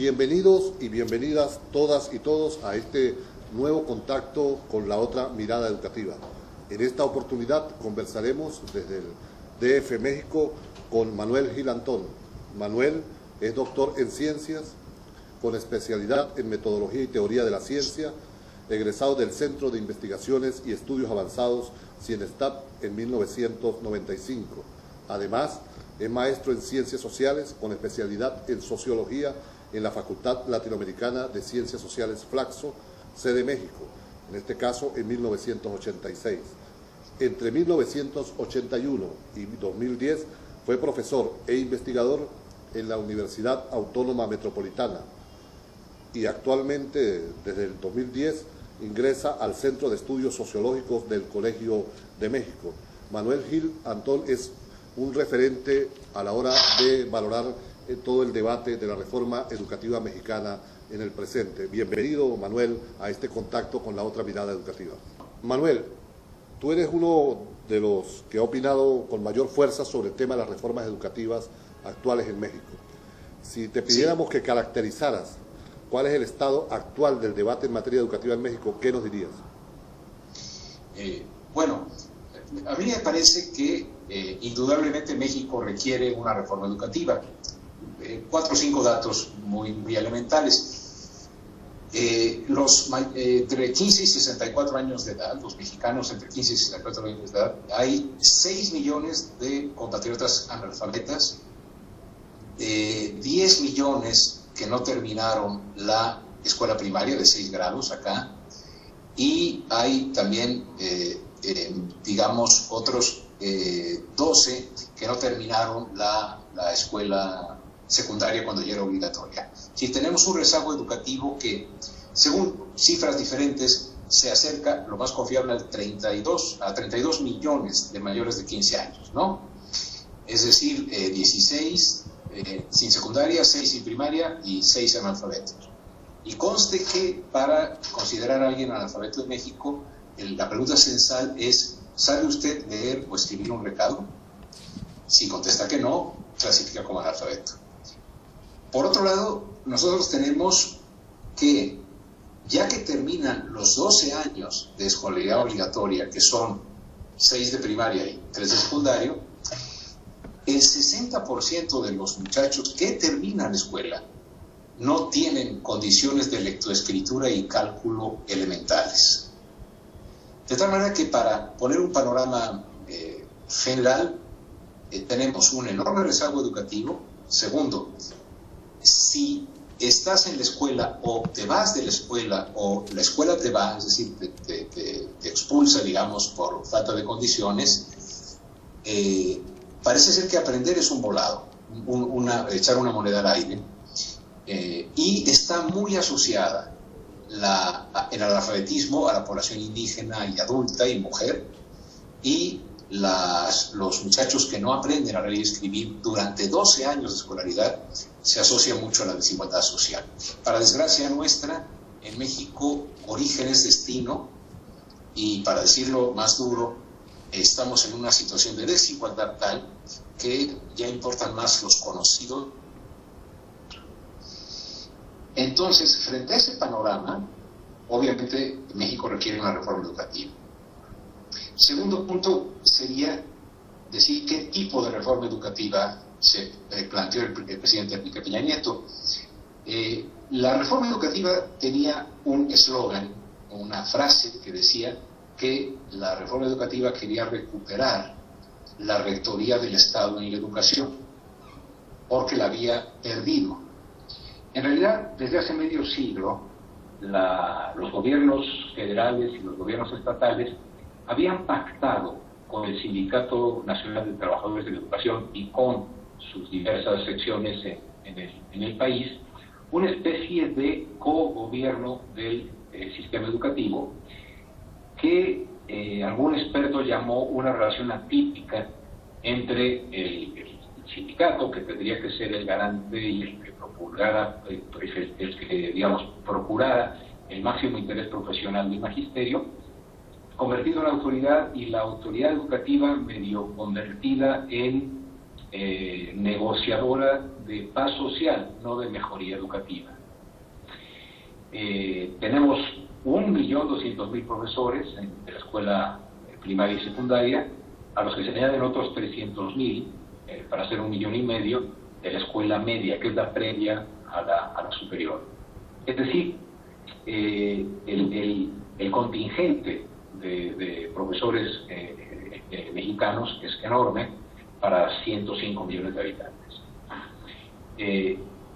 Bienvenidos y bienvenidas todas y todos a este nuevo contacto con la otra mirada educativa. En esta oportunidad conversaremos desde el DF México con Manuel Gil Antón. Manuel es doctor en ciencias con especialidad en metodología y teoría de la ciencia, egresado del Centro de Investigaciones y Estudios Avanzados CIENESTAP en 1995. Además, es maestro en Ciencias Sociales con especialidad en Sociología en la Facultad Latinoamericana de Ciencias Sociales Flaxo, sede México, en este caso en 1986. Entre 1981 y 2010 fue profesor e investigador en la Universidad Autónoma Metropolitana y actualmente, desde el 2010, ingresa al Centro de Estudios Sociológicos del Colegio de México. Manuel Gil Antón es un referente a la hora de valorar todo el debate de la reforma educativa mexicana en el presente. Bienvenido, Manuel, a este contacto con la otra mirada educativa. Manuel, tú eres uno de los que ha opinado con mayor fuerza sobre el tema de las reformas educativas actuales en México. Si te pidiéramos que caracterizaras cuál es el estado actual del debate en materia educativa en México, ¿qué nos dirías? Bueno, a mí me parece que indudablemente México requiere una reforma educativa. 4 o 5 datos muy elementales. Entre 15 y 64 años de edad, los mexicanos entre 15 y 64 años de edad, hay 6 millones de compatriotas analfabetas, 10 millones que no terminaron la escuela primaria de 6 grados acá, y hay también, digamos, otros 12 que no terminaron la escuela secundaria cuando ya era obligatoria. Si tenemos un rezago educativo que, según cifras diferentes, se acerca, lo más confiable, a 32 millones de mayores de 15 años, ¿no? Es decir, 16 sin secundaria, 6 sin primaria y 6 analfabetos. Y conste que para considerar a alguien analfabeto en México, la pregunta censal es: ¿sabe usted leer o escribir un recado? Si contesta que no, clasifica como analfabeto. Por otro lado, nosotros tenemos que, ya que terminan los 12 años de escolaridad obligatoria, que son 6 de primaria y 3 de secundario, el 60% de los muchachos que terminan la escuela no tienen condiciones de lectoescritura y cálculo elementales. De tal manera que, para poner un panorama general, tenemos un enorme rezago educativo. Segundo, si estás en la escuela o te vas de la escuela o la escuela te va, es decir, te expulsa, digamos, por falta de condiciones, parece ser que aprender es un volado, echar una moneda al aire, y está muy asociada el analfabetismo a la población indígena y adulta y mujer, y los muchachos que no aprenden a leer y escribir durante 12 años de escolaridad se asocia mucho a la desigualdad social. Para desgracia nuestra, en México, origen es destino, y, para decirlo más duro, estamos en una situación de desigualdad tal que ya importan más los conocidos. Entonces, frente a ese panorama, obviamente México requiere una reforma educativa. Segundo punto sería decir qué tipo de reforma educativa se planteó el presidente Enrique Peña Nieto. La reforma educativa tenía un eslogan, una frase que decía que la reforma educativa quería recuperar la rectoría del Estado en la educación, porque la había perdido. En realidad, desde hace medio siglo, los gobiernos federales y los gobiernos estatales habían pactado con el Sindicato Nacional de Trabajadores de la Educación y con sus diversas secciones en el país una especie de cogobierno del sistema educativo que algún experto llamó una relación atípica entre el sindicato, que tendría que ser el garante y el que procurara, digamos, procurara el máximo interés profesional del magisterio, convertido en autoridad, y la autoridad educativa medio convertida en negociadora de paz social, no de mejoría educativa. Tenemos 1.200.000 profesores de la escuela primaria y secundaria, a los que se añaden otros 300.000 para hacer 1,5 millones de la escuela media, que es la previa a la superior. Es decir, el contingente de profesores mexicanos es enorme para 105 millones de habitantes.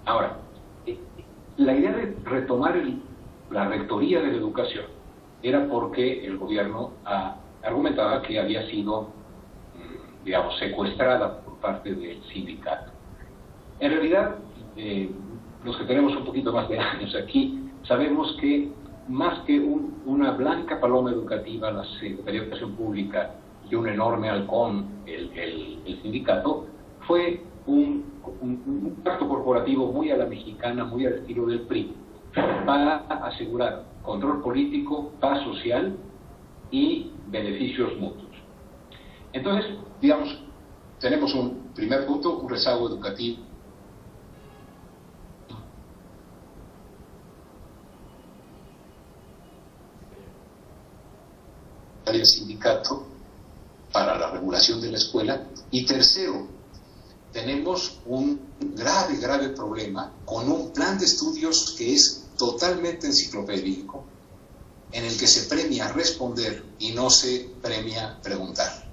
Ahora, la idea de retomar la rectoría de la educación era porque el gobierno argumentaba que había sido, digamos, secuestrada por parte del sindicato. En realidad, los que tenemos un poquito más de años aquí, sabemos que más que una blanca paloma educativa, la Secretaría de Educación Pública, y un enorme halcón, el sindicato, fue un pacto corporativo muy a la mexicana, muy al estilo del PRI, para asegurar control político, paz social y beneficios mutuos. Entonces, digamos, tenemos un primer punto, un rezago educativo del sindicato para la regulación de la escuela. Y tercero, tenemos un grave problema con un plan de estudios que es totalmente enciclopédico, en el que se premia responder y no se premia preguntar.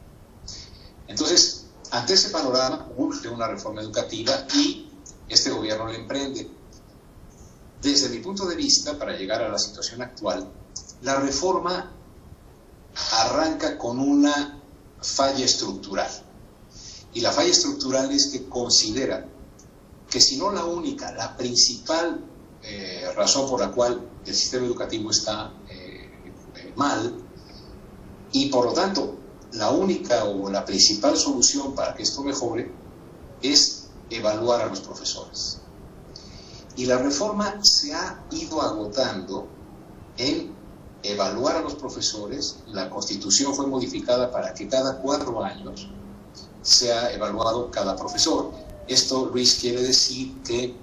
Entonces, ante ese panorama urge una reforma educativa y este gobierno la emprende. Desde mi punto de vista, para llegar a la situación actual, la reforma arranca con una falla estructural. Y la falla estructural es que considera que si no la única, la principal razón por la cual el sistema educativo está mal, y por lo tanto la única o la principal solución para que esto mejore es evaluar a los profesores. Y la reforma se ha ido agotando en evaluar a los profesores. La Constitución fue modificada para que cada 4 años sea evaluado cada profesor. Esto, Luis, quiere decir que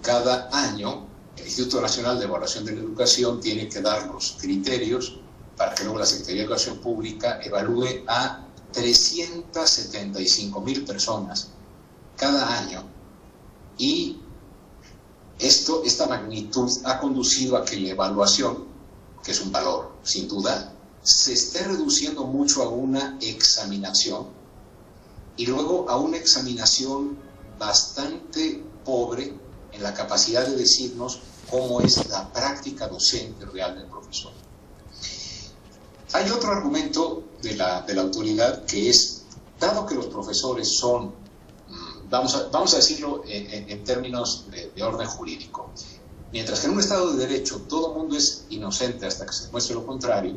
cada año el Instituto Nacional de Evaluación de la Educación tiene que dar los criterios para que luego la Secretaría de Educación Pública evalúe a 375,000 personas cada año. Y esta magnitud ha conducido a que la evaluación, que es un valor sin duda, se esté reduciendo mucho a una examinación, y luego a una examinación bastante pobre en la capacidad de decirnos cómo es la práctica docente real del profesor. Hay otro argumento de la autoridad, que es, dado que los profesores son, vamos a decirlo en términos de orden jurídico, mientras que en un Estado de Derecho todo el mundo es inocente hasta que se demuestre lo contrario,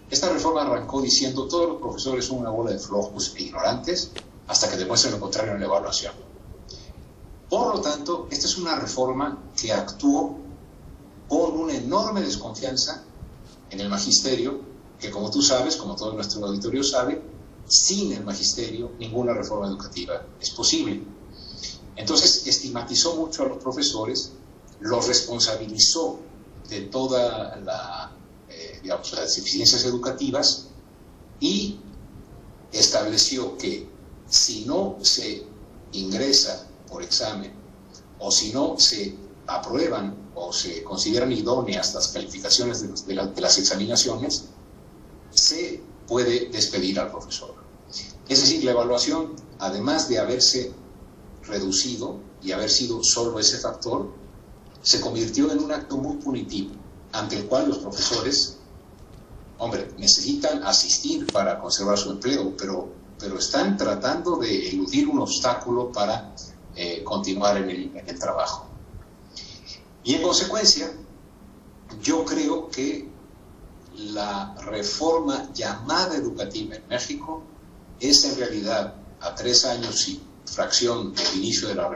esta reforma arrancó diciendo todos los profesores son una bola de flojos e ignorantes hasta que demuestren lo contrario en la evaluación. Por lo tanto, esta es una reforma que actuó con una enorme desconfianza en el magisterio, que como tú sabes, como todo nuestro auditorio sabe, sin el magisterio ninguna reforma educativa es posible. Entonces estigmatizó mucho a los profesores, los responsabilizó de todas las deficiencias educativas y estableció que si no se ingresa por examen o si no se aprueban o se consideran idóneas las calificaciones de las examinaciones, se puede despedir al profesor. Es decir, la evaluación, además de haberse reducido y haber sido solo ese factor, se convirtió en un acto muy punitivo, ante el cual los profesores, hombre, necesitan asistir para conservar su empleo, pero están tratando de eludir un obstáculo para continuar en el trabajo. Y en consecuencia, yo creo que la reforma llamada educativa en México es en realidad, a 3 años y fracción del inicio de la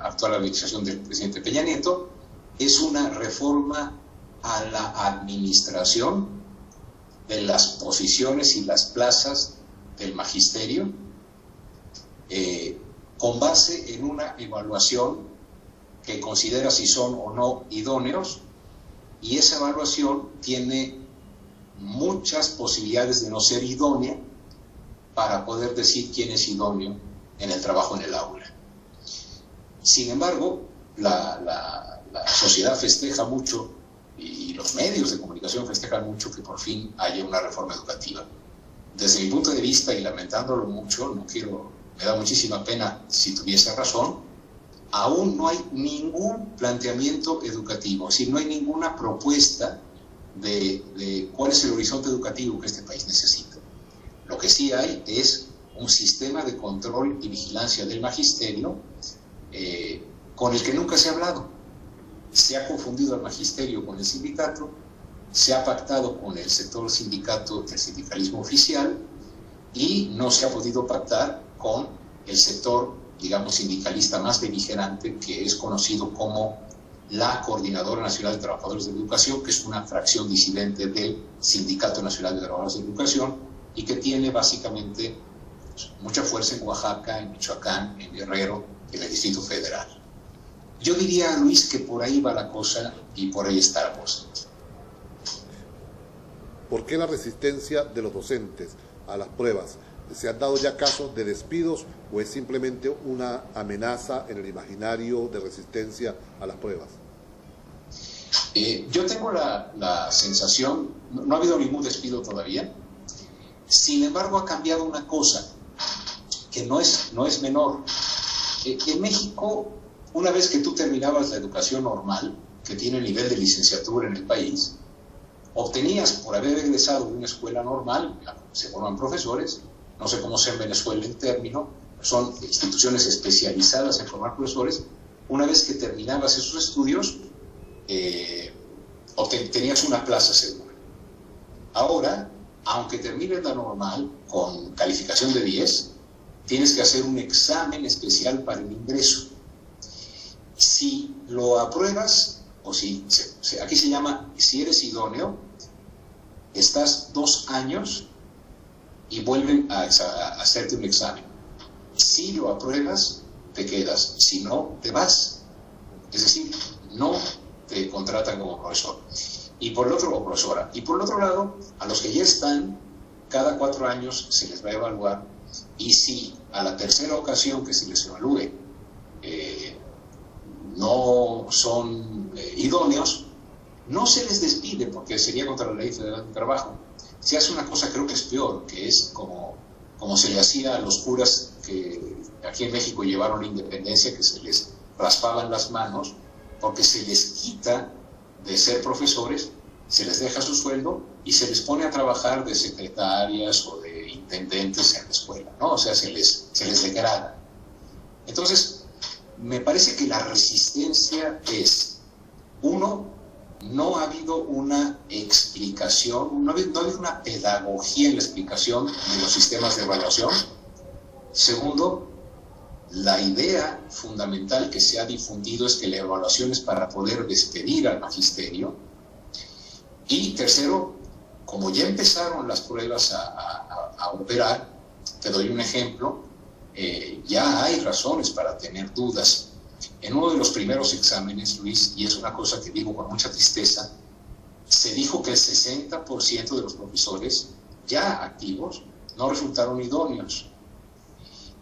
actual administración del presidente Peña Nieto, es una reforma a la administración de las posiciones y las plazas del magisterio, con base en una evaluación que considera si son o no idóneos, y esa evaluación tiene muchas posibilidades de no ser idónea para poder decir quién es idóneo en el trabajo en el aula. Sin embargo, la sociedad festeja mucho, y los medios de comunicación festejan mucho, que por fin haya una reforma educativa. Desde mi punto de vista, y lamentándolo mucho, me da muchísima pena si tuviese razón, aún no hay ningún planteamiento educativo, es decir, no hay ninguna propuesta de cuál es el horizonte educativo que este país necesita. Lo que sí hay es un sistema de control y vigilancia del magisterio con el que nunca se ha hablado. Se ha confundido al magisterio con el sindicato, se ha pactado con el sector sindicato del sindicalismo oficial y no se ha podido pactar con el sector, digamos, sindicalista más beligerante, que es conocido como la Coordinadora Nacional de Trabajadores de Educación, que es una fracción disidente del Sindicato Nacional de Trabajadores de Educación y que tiene básicamente mucha fuerza en Oaxaca, en Michoacán, en Guerrero y en el Distrito Federal. Yo diría, Luis, que por ahí va la cosa y por ahí está la cosa. ¿Por qué la resistencia de los docentes a las pruebas? ¿Se han dado ya casos de despidos o es simplemente una amenaza en el imaginario de resistencia a las pruebas? Yo tengo la sensación, no ha habido ningún despido todavía, sin embargo ha cambiado una cosa que no es menor. En México, una vez que tú terminabas la educación normal, que tiene el nivel de licenciatura en el país, obtenías, por haber egresado de una escuela normal, se forman profesores, no sé cómo sea en Venezuela el término, son instituciones especializadas en formar profesores. Una vez que terminabas esos estudios, tenías una plaza segura. Ahora, aunque termines la normal con calificación de 10, tienes que hacer un examen especial para el ingreso. Si lo apruebas, o si aquí se llama, si eres idóneo, estás 2 años y vuelven a hacerte un examen. Si lo apruebas, te quedas. Si no, te vas. Es decir, no te contratan como profesor. Y por el otro, o profesora. Y por el otro lado, a los que ya están, cada 4 años se les va a evaluar. Y si a la tercera ocasión que se les evalúe no son idóneos, no se les despide, porque sería contra la Ley Federal de Trabajo. Se hace una cosa, creo que es peor, que es como se le hacía a los curas que aquí en México llevaron la independencia, que se les raspaban las manos, porque se les quita de ser profesores, se les deja su sueldo y se les pone a trabajar de secretarias o de intendentes en la escuela, ¿no? O sea, se les degrada. Entonces, me parece que la resistencia es, uno, no ha habido una explicación, no ha habido una pedagogía en la explicación de los sistemas de evaluación. Segundo, la idea fundamental que se ha difundido es que la evaluación es para poder despedir al magisterio. Y tercero, como ya empezaron las pruebas a operar, te doy un ejemplo, ya hay razones para tener dudas. En uno de los primeros exámenes, Luis, y es una cosa que digo con mucha tristeza, se dijo que el 60% de los profesores ya activos no resultaron idóneos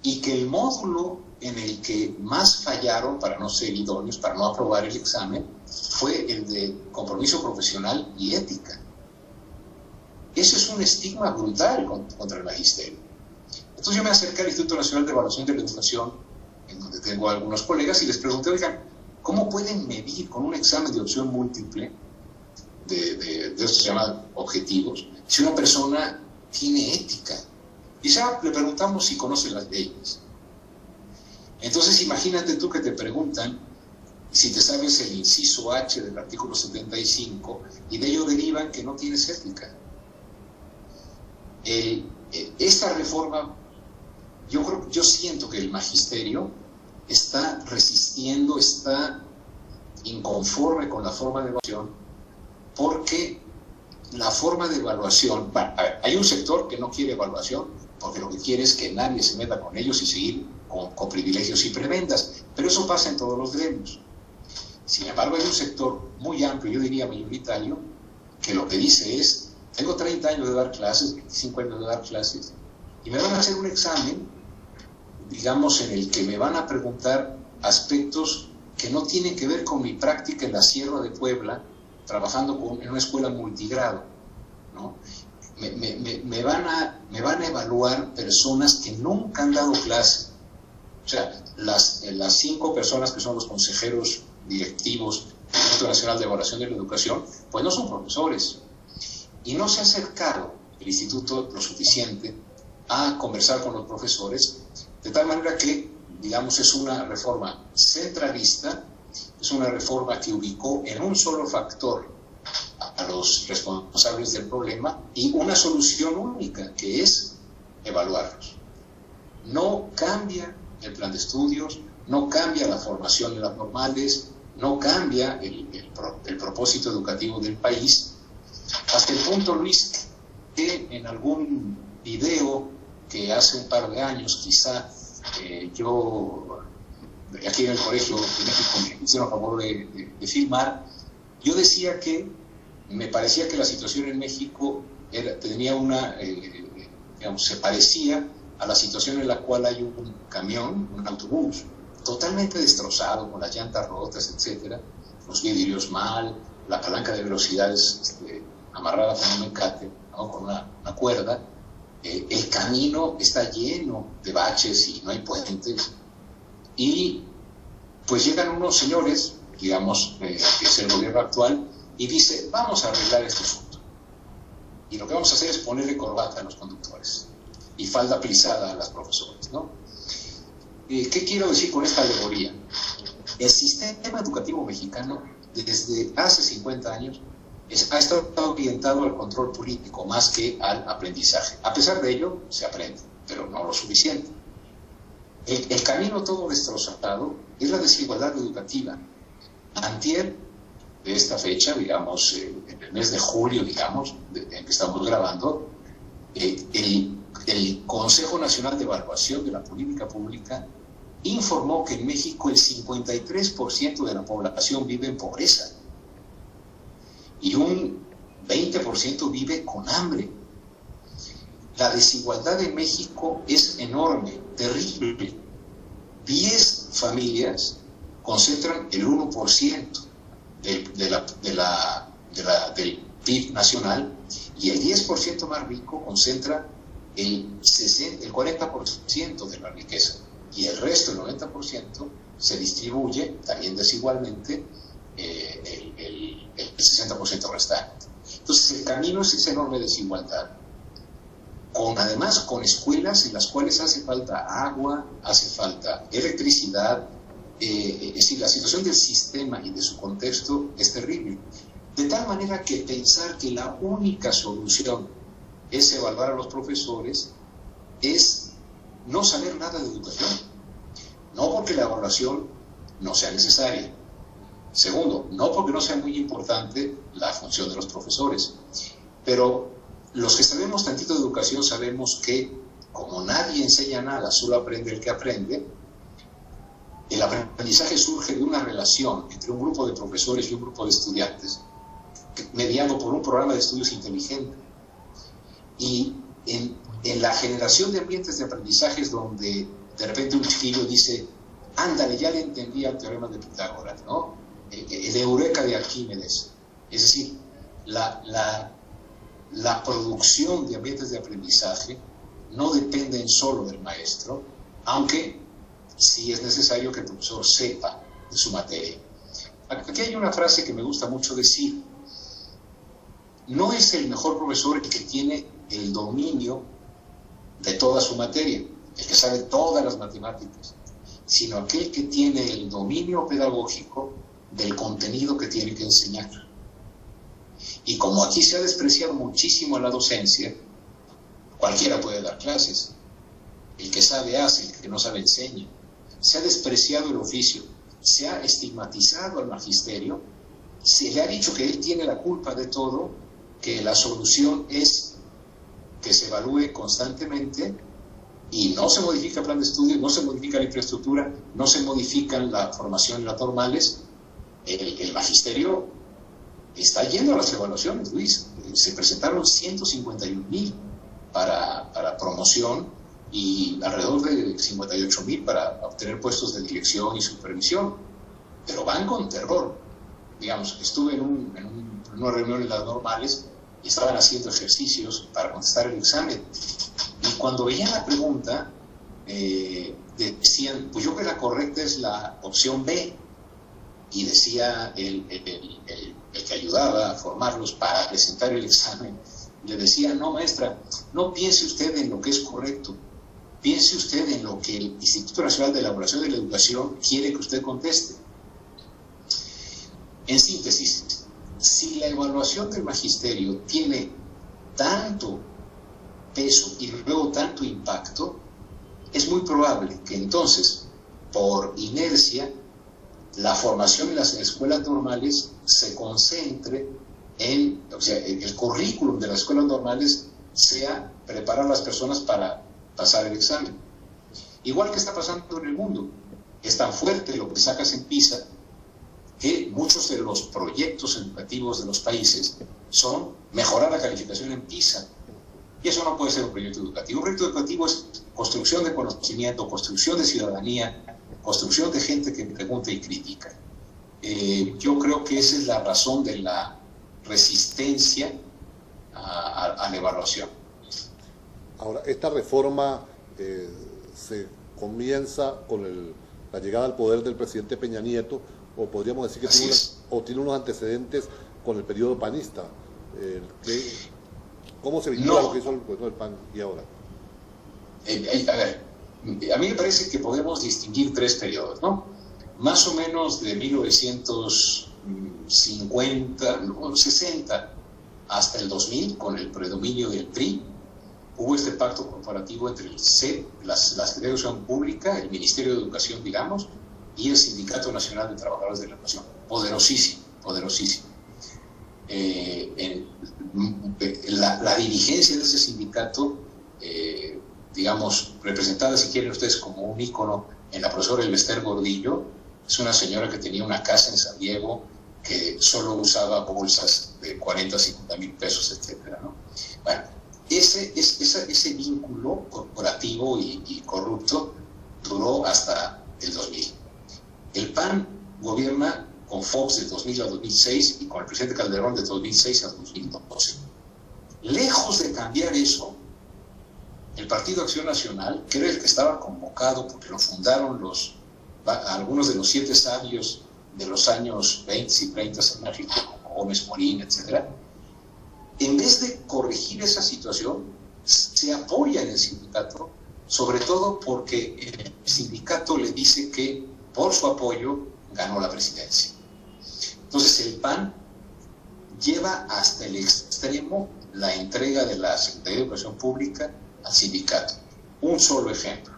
y que el módulo en el que más fallaron para no ser idóneos, para no aprobar el examen, fue el de compromiso profesional y ética. Ese es un estigma brutal contra el magisterio. Entonces yo me acerqué al Instituto Nacional de Evaluación de la Educación, en donde tengo a algunos colegas, y les pregunté, oigan, ¿cómo pueden medir con un examen de opción múltiple, de estos se llaman objetivos, si una persona tiene ética? Y ya le preguntamos si conoce las leyes. Entonces imagínate tú que te preguntan si te sabes el inciso H del artículo 75 y de ello derivan que no tienes ética. Esta reforma, yo siento que el magisterio está resistiendo, está inconforme con la forma de evaluación, porque la forma de evaluación, bueno, hay un sector que no quiere evaluación, porque lo que quiere es que nadie se meta con ellos y seguir con privilegios y prebendas, pero eso pasa en todos los gremios. Sin embargo, hay un sector muy amplio, yo diría mayoritario, que lo que dice es, tengo 30 años de dar clases, 25 años de dar clases, y me van a hacer un examen, digamos, en el que me van a preguntar aspectos que no tienen que ver con mi práctica en la Sierra de Puebla, trabajando en una escuela multigrado, ¿no? Me van a evaluar personas que nunca han dado clase. O sea, las 5 personas que son los consejeros directivos del Instituto Nacional de Evaluación de la Educación, pues no son profesores. Y no se ha acercado el instituto lo suficiente a conversar con los profesores, de tal manera que, digamos, es una reforma centralista, es una reforma que ubicó en un solo factor a los responsables del problema y una solución única, que es evaluarlos. No cambia el plan de estudios, no cambia la formación en las normales, no cambia el propósito educativo del país, hasta el punto, Luis, que en algún video que hace un par de años, quizá, yo, aquí en el colegio de México, me hicieron favor de filmar, yo decía que me parecía que la situación en México tenía digamos, se parecía a la situación en la cual hay un camión, un autobús, totalmente destrozado, con las llantas rotas, etcétera, los vidrios mal, la palanca de velocidades amarrada con un mecate, ¿no? Con una cuerda. El camino está lleno de baches y no hay puentes. Y pues llegan unos señores, digamos, que es el gobierno actual, y dice, vamos a arreglar este asunto. Y lo que vamos a hacer es ponerle corbata a los conductores y falda plisada a las profesoras, ¿no? ¿Qué quiero decir con esta alegoría? El sistema educativo mexicano, desde hace 50 años, ha estado orientado al control político más que al aprendizaje. A pesar de ello, se aprende, pero no lo suficiente. El camino todo destrozado es la desigualdad educativa. Antier, de esta fecha, digamos, en el mes de julio, digamos, en que estamos grabando, el Consejo Nacional de Evaluación de la Política Pública informó que en México el 53% de la población vive en pobreza y un 20% vive con hambre. La desigualdad en México es enorme, terrible. 10 familias concentran el 1% del PIB nacional, y el 10% más rico concentra el 40% de la riqueza, y el resto, el 90%, se distribuye también desigualmente el 60% restante. Entonces el camino es esa enorme desigualdad, además con escuelas en las cuales hace falta agua, hace falta electricidad. Es decir, la situación del sistema y de su contexto es terrible. De tal manera que pensar que la única solución es evaluar a los profesores es no saber nada de educación. No porque la evaluación no sea necesaria. Segundo, no porque no sea muy importante la función de los profesores. Pero los que sabemos tantito de educación sabemos que, como nadie enseña nada, solo aprende el que aprende. El aprendizaje surge de una relación entre un grupo de profesores y un grupo de estudiantes, mediado por un programa de estudios inteligente. Y en la generación de ambientes de aprendizajes donde de repente un chiquillo dice, ándale, ya le entendí el teorema de Pitágoras, ¿no? El eureka de Arquímedes. Es decir, la producción de ambientes de aprendizaje no dependen solo del maestro, aunque sí es necesario que el profesor sepa de su materia. Aquí hay una frase que me gusta mucho decir: no es el mejor profesor el que tiene el dominio de toda su materia, el que sabe todas las matemáticas, sino aquel que tiene el dominio pedagógico del contenido que tiene que enseñar. Y como aquí se ha despreciado muchísimo la docencia, cualquiera puede dar clases. El que sabe hace, el que no sabe enseña. Se ha despreciado el oficio, se ha estigmatizado al magisterio, se le ha dicho que él tiene la culpa de todo, que la solución es que se evalúe constantemente y no se modifica el plan de estudios, no se modifica la infraestructura, no se modifican la formación y las normales, el magisterio está yendo a las evaluaciones, Luis. Se presentaron 151,000 para promoción y alrededor de 58,000 para obtener puestos de dirección y supervisión, pero van con terror. Digamos, estuve en una reunión en las normales y estaban haciendo ejercicios para contestar el examen. Y cuando veían la pregunta, decían, pues yo creo que la correcta es la opción B. Y decía el que ayudaba a formarlos para presentar el examen, le decía, no, maestra, no piense usted en lo que es correcto, piense usted en lo que el Instituto Nacional de Elaboración de la Educación quiere que usted conteste. En síntesis, si la evaluación del magisterio tiene tanto peso y luego tanto impacto, es muy probable que entonces, por inercia, la formación en las escuelas normales se concentre en, o sea, el currículum de las escuelas normales sea preparar a las personas para pasar el examen. Igual que está pasando en el mundo. Es tan fuerte lo que sacas en PISA que muchos de los proyectos educativos de los países son mejorar la calificación en PISA. Y eso no puede ser un proyecto educativo. Un proyecto educativo es construcción de conocimiento, construcción de ciudadanía, construcción de gente que pregunta y critica. Yo creo que esa es la razón de la resistencia a la evaluación. Ahora, esta reforma se comienza con la llegada al poder del presidente Peña Nieto, o podríamos decir que tiene unos antecedentes con el periodo panista. ¿Cómo se vincula lo que hizo el gobierno del PAN y ahora? A ver, a mí me parece que podemos distinguir tres periodos, ¿no? Más o menos de 60 hasta el 2000, con el predominio del PRI, hubo este pacto corporativo entre el CEP, la Secretaría de Educación Pública, el Ministerio de Educación, digamos, y el Sindicato Nacional de Trabajadores de la Educación. Poderosísimo, poderosísimo. La dirigencia de ese sindicato, digamos, representada, si quieren ustedes, como un ícono en la profesora Elvester Gordillo, es una señora que tenía una casa en San Diego, que solo usaba bolsas de 40, 50 mil pesos, etcétera, ¿no? Bueno, ese vínculo corporativo y corrupto duró hasta el 2000. El PAN gobierna con Fox de 2000 a 2006 y con el presidente Calderón de 2006 a 2012. Lejos de cambiar eso, el Partido Acción Nacional, que era el que estaba convocado porque lo fundaron algunos de los 7 sabios de los años 20 y 30 en México, como Gómez Morín, etc., en vez de corregir esa situación, se apoya en el sindicato, sobre todo porque el sindicato le dice que por su apoyo ganó la presidencia. Entonces el PAN lleva hasta el extremo la entrega de la Secretaría de Educación Pública al sindicato. Un solo ejemplo.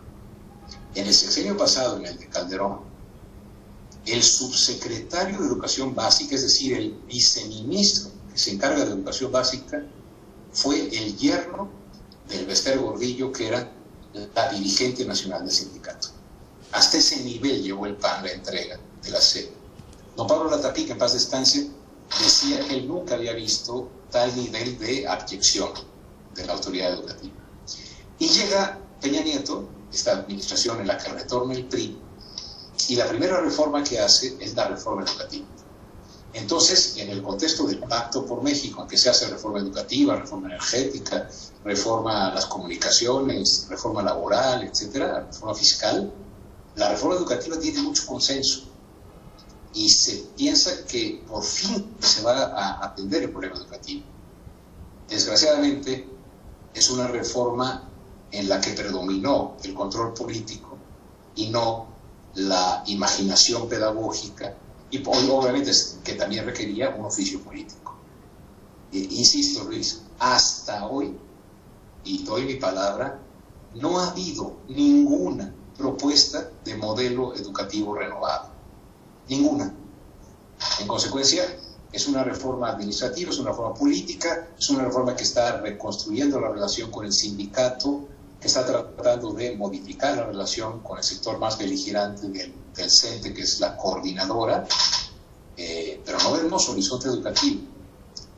En el sexenio pasado, en el de Calderón, el subsecretario de Educación Básica, es decir, el viceministro que se encarga de Educación Básica, fue el yerno de Elvester Gordillo, que era la dirigente nacional del sindicato. Hasta ese nivel llevó el PAN la entrega de la SEP. Don Pablo Latapí, que en paz descanse, decía que él nunca había visto tal nivel de abyección de la autoridad educativa. Y llega Peña Nieto, esta administración en la que retorna el PRI, y la primera reforma que hace es la reforma educativa. Entonces, en el contexto del Pacto por México, en que se hace reforma educativa, reforma energética, reforma a las comunicaciones, reforma laboral, etcétera, reforma fiscal, la reforma educativa tiene mucho consenso y se piensa que por fin se va a atender el problema educativo. Desgraciadamente, es una reforma en la que predominó el control político y no la imaginación pedagógica, y obviamente que también requería un oficio político. Insisto, Luis, hasta hoy, y doy mi palabra, no ha habido ninguna propuesta de modelo educativo renovado. Ninguna. En consecuencia, es una reforma administrativa, es una reforma política, es una reforma que está reconstruyendo la relación con el sindicato, que está tratando de modificar la relación con el sector más beligerante del CENTE, que es la coordinadora, pero no vemos horizonte educativo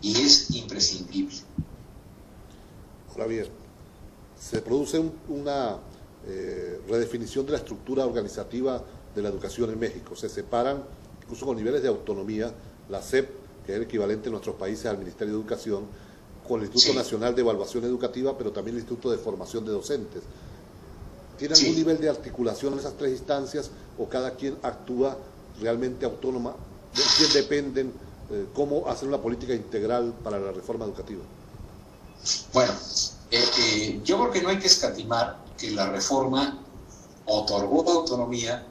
y es imprescindible. Ahora bien, se produce una redefinición de la estructura organizativa de la educación en México. Se separan, incluso con niveles de autonomía, la SEP, que es el equivalente en nuestros países al Ministerio de Educación, con el Instituto Nacional de Evaluación Educativa, pero también el Instituto de Formación de Docentes. ¿Tiene algún nivel de articulación en esas tres instancias o cada quien actúa realmente autónoma? ¿De quién dependen? ¿Cómo hacer una política integral para la reforma educativa? Bueno, yo creo que no hay que escatimar que la reforma otorgó autonomía,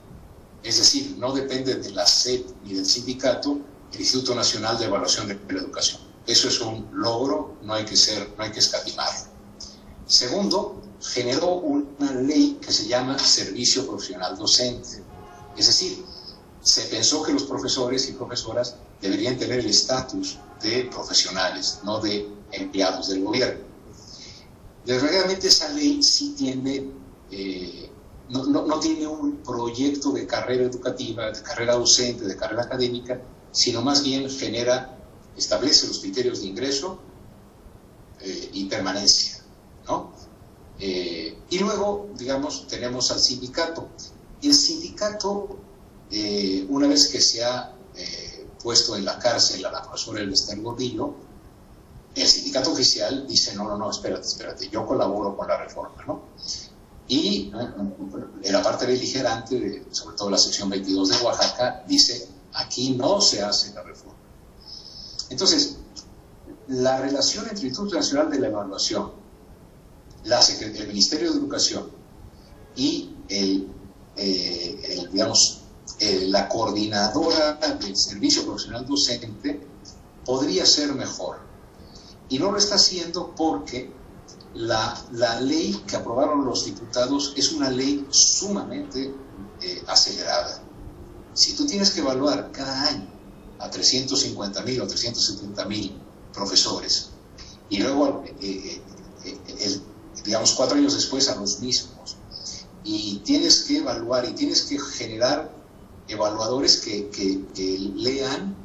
es decir, no depende de la SEP ni del sindicato, el Instituto Nacional de Evaluación de la Educación. Eso es un logro, no hay que escatimarlo. Segundo, generó una ley que se llama Servicio Profesional Docente. Es decir, se pensó que los profesores y profesoras deberían tener el estatus de profesionales, no de empleados del gobierno. Desgraciadamente esa ley sí tiene, no tiene un proyecto de carrera educativa, de carrera docente, de carrera académica, sino más bien establece los criterios de ingreso y permanencia, ¿no? Y luego, digamos, tenemos al sindicato. El sindicato, una vez que se ha puesto en la cárcel a la profesora Elester Gordillo, el sindicato oficial dice, no, espérate, yo colaboro con la reforma, ¿no? Y en la parte beligerante, sobre todo la sección 22 de Oaxaca, dice, aquí no se hace la reforma. Entonces, la relación entre el Instituto Nacional de la Evaluación, el Ministerio de Educación y la coordinadora del Servicio Profesional Docente podría ser mejor. Y no lo está haciendo porque la ley que aprobaron los diputados es una ley sumamente acelerada. Si tú tienes que evaluar cada año a 350,000 o 370,000 profesores y luego, 4 años después a los mismos, y tienes que evaluar y tienes que generar evaluadores que lean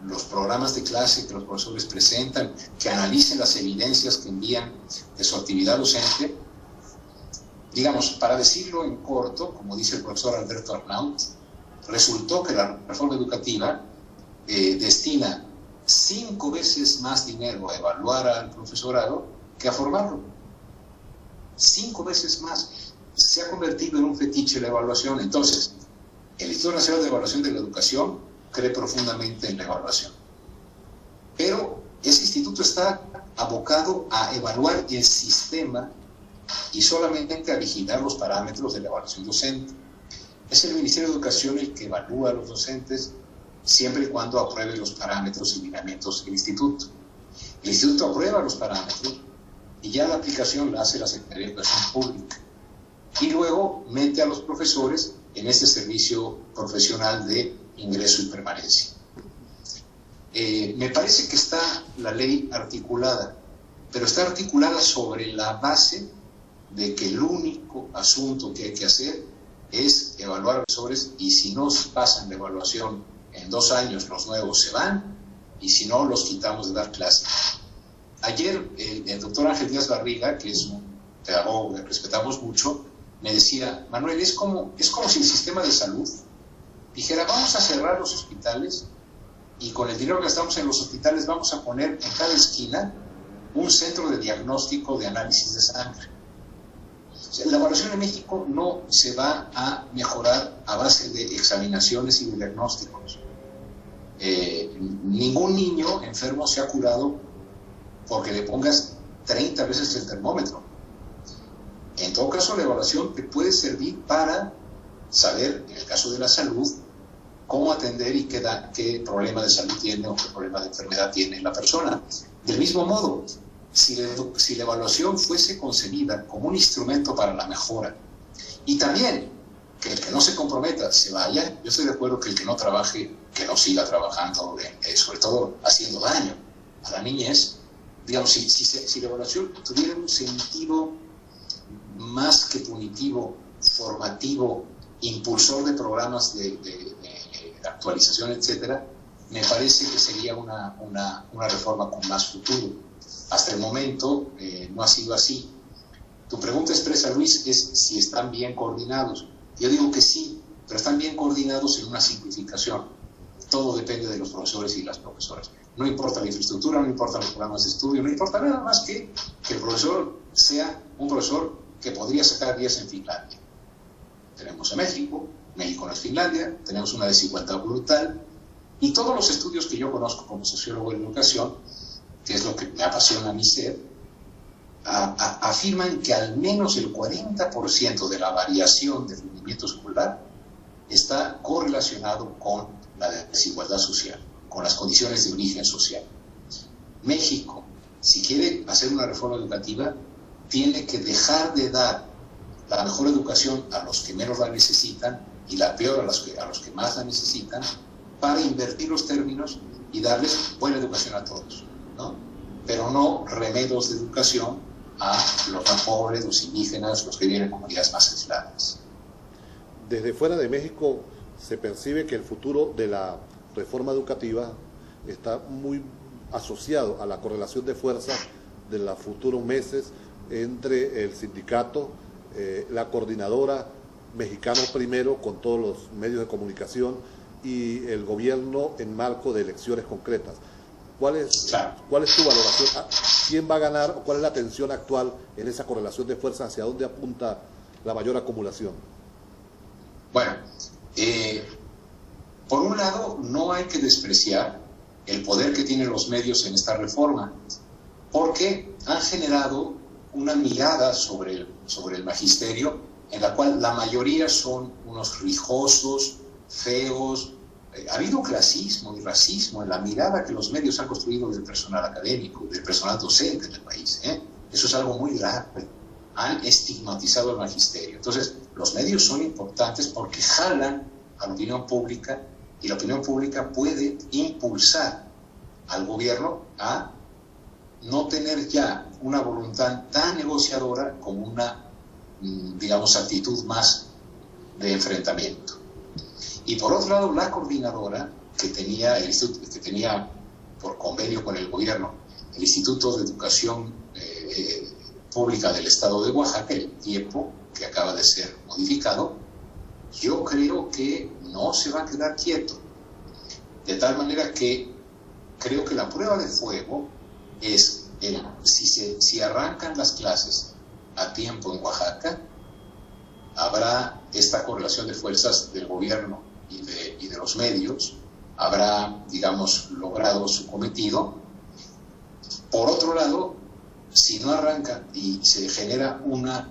los programas de clase que los profesores presentan, que analicen las evidencias que envían de su actividad docente. Digamos, para decirlo en corto, como dice el profesor Alberto Arnaut, resultó que la reforma educativa destina 5 veces más dinero a evaluar al profesorado que a formarlo. 5 veces más. Se ha convertido en un fetiche la evaluación. Entonces, el Instituto Nacional de Evaluación de la Educación cree profundamente en la evaluación. Pero ese instituto está abocado a evaluar el sistema y solamente a vigilar los parámetros de la evaluación docente. Es el Ministerio de Educación el que evalúa a los docentes siempre y cuando apruebe los parámetros y lineamientos del instituto. El instituto aprueba los parámetros y ya la aplicación la hace la Secretaría de Educación Pública. Y luego mete a los profesores en ese servicio profesional de ingreso y permanencia. Me parece que está la ley articulada, pero está articulada sobre la base de que el único asunto que hay que hacer es evaluar a los profesores, y si no pasan la evaluación en 2 años, los nuevos se van, y si no, los quitamos de dar clase. Ayer el doctor Ángel Díaz Barriga, que es un pedagogo que respetamos mucho, me decía, Manuel, es como si el sistema de salud dijera, vamos a cerrar los hospitales y con el dinero que gastamos en los hospitales vamos a poner en cada esquina un centro de diagnóstico de análisis de sangre. O sea, la evaluación en México no se va a mejorar a base de examinaciones y de diagnósticos. Ningún niño enfermo se ha curado porque le pongas 30 veces el termómetro. En todo caso, la evaluación te puede servir para saber, en el caso de la salud, cómo atender y qué problema de salud tiene o qué problema de enfermedad tiene la persona. Del mismo modo, si la evaluación fuese concebida como un instrumento para la mejora, y también que el que no se comprometa se vaya, yo estoy de acuerdo que el que no trabaje, que no siga trabajando, sobre todo haciendo daño a la niñez. Digamos, si la evaluación tuviera un sentido más que punitivo, formativo, impulsor de programas de actualización, etcétera, me parece que sería una reforma con más futuro. Hasta el momento no ha sido así. Tu pregunta expresa, Luis, es si están bien coordinados. Yo digo que sí, pero están bien coordinados en una simplificación. Todo depende de los profesores y las profesoras. No importa la infraestructura, no importa los programas de estudio, no importa nada más que el profesor sea un profesor que podría sacar 10 en Finlandia. Tenemos a México, México no es Finlandia, tenemos una desigualdad brutal, y todos los estudios que yo conozco como sociólogo en educación, que es lo que me apasiona a mí ser, afirman que al menos el 40% de la variación del rendimiento escolar está correlacionado con la desigualdad social, con las condiciones de origen social. México, si quiere hacer una reforma educativa, tiene que dejar de dar la mejor educación a los que menos la necesitan y la peor a los que más la necesitan, para invertir los términos y darles buena educación a todos, ¿no? Pero no remedios de educación a los más pobres, los indígenas, los que viven en comunidades más aisladas. Desde fuera de México se percibe que el futuro de la reforma educativa está muy asociado a la correlación de fuerzas de los futuros meses entre el sindicato, la coordinadora Mexicanos Primero con todos los medios de comunicación y el gobierno en marco de elecciones concretas. ¿Cuál es tu valoración? ¿Quién va a ganar o cuál es la tensión actual en esa correlación de fuerzas? ¿Hacia dónde apunta la mayor acumulación? Bueno, por un lado, no hay que despreciar el poder que tienen los medios en esta reforma, porque han generado una mirada sobre el magisterio en la cual la mayoría son unos rijosos, feos. Ha habido clasismo y racismo en la mirada que los medios han construido del personal académico, del personal docente del país. Eso es algo muy grave. Han estigmatizado al magisterio. Entonces, los medios son importantes porque jalan a la opinión pública, y la opinión pública puede impulsar al gobierno a no tener ya una voluntad tan negociadora como una, digamos, actitud más de enfrentamiento. Y por otro lado, la coordinadora que tenía por convenio con el gobierno el Instituto de Educación Pública del Estado de Oaxaca, el IEPO, que acaba de ser modificado, yo creo que no se va a quedar quieto. De tal manera que creo que la prueba de fuego es si arrancan las clases a tiempo en Oaxaca, habrá esta correlación de fuerzas del gobierno y de los medios, habrá, digamos, logrado su cometido. Por otro lado, si no arranca y se genera una